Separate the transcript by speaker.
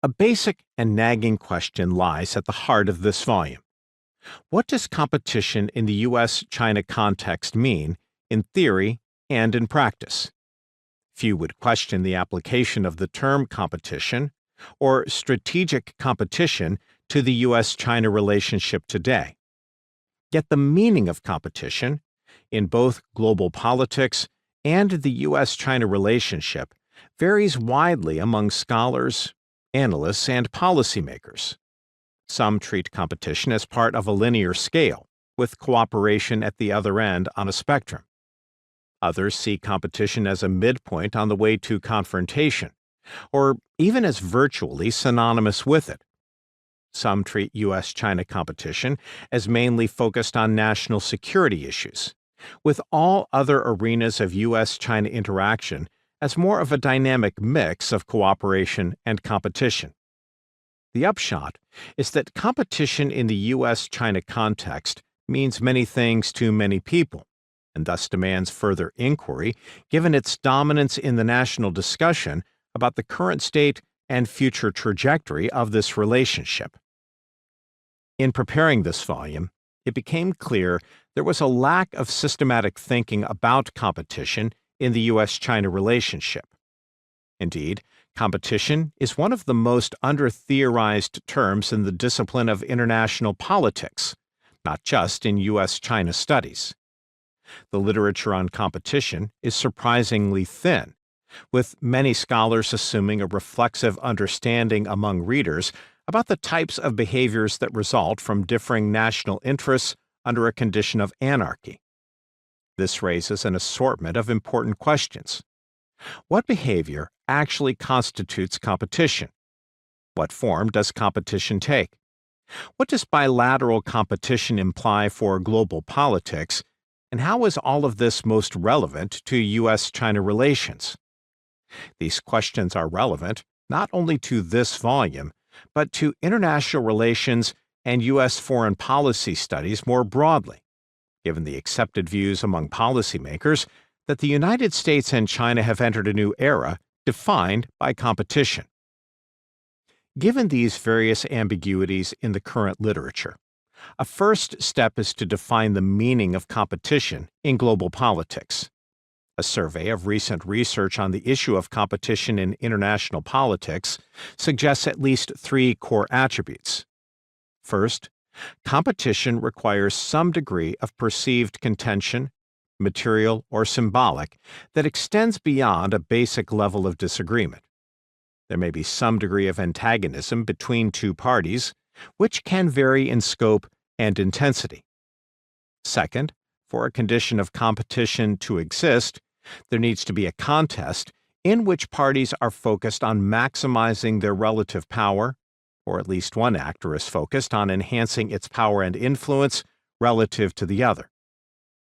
Speaker 1: A basic and nagging question lies at the heart of this volume. What does competition in the U.S. China context mean in theory and in practice? Few would question the application of the term competition or strategic competition to the U.S. China relationship today. Yet the meaning of competition, in both global politics and the U.S. China relationship, varies widely among scholars, analysts, and policymakers. Some treat competition as part of a linear scale, with cooperation at the other end on a spectrum. Others see competition as a midpoint on the way to confrontation, or even as virtually synonymous with it. Some treat U.S. China competition as mainly focused on national security issues, with all other arenas of U.S. China interaction as more of a dynamic mix of cooperation and competition. The upshot is that competition in the U.S. China context means many things to many people, and thus demands further inquiry given its dominance in the national discussion about the current state and future trajectory of this relationship. In preparing this volume, it became clear there was a lack of systematic thinking about competition in the U.S. China relationship. Indeed, competition is one of the most under-theorized terms in the discipline of international politics, not just in U.S. China studies. The literature on competition is surprisingly thin, with many scholars assuming a reflexive understanding among readers about the types of behaviors that result from differing national interests under a condition of anarchy. This raises an assortment of important questions. What behavior actually constitutes competition? What form does competition take? What does bilateral competition imply for global politics, and how is all of this most relevant to U.S.-China relations? These questions are relevant not only to this volume, but to international relations and U.S. foreign policy studies more broadly, given the accepted views among policymakers that the United States and China have entered a new era defined by competition. Given these various ambiguities in the current literature, a first step is to define the meaning of competition in global politics. A survey of recent research on the issue of competition in international politics suggests at least three core attributes. First, competition requires some degree of perceived contention, material or symbolic, that extends beyond a basic level of disagreement. There may be some degree of antagonism between two parties, which can vary in scope and intensity. Second, for a condition of competition to exist, there needs to be a contest in which parties are focused on maximizing their relative power, or at least one actor is focused on enhancing its power and influence relative to the other.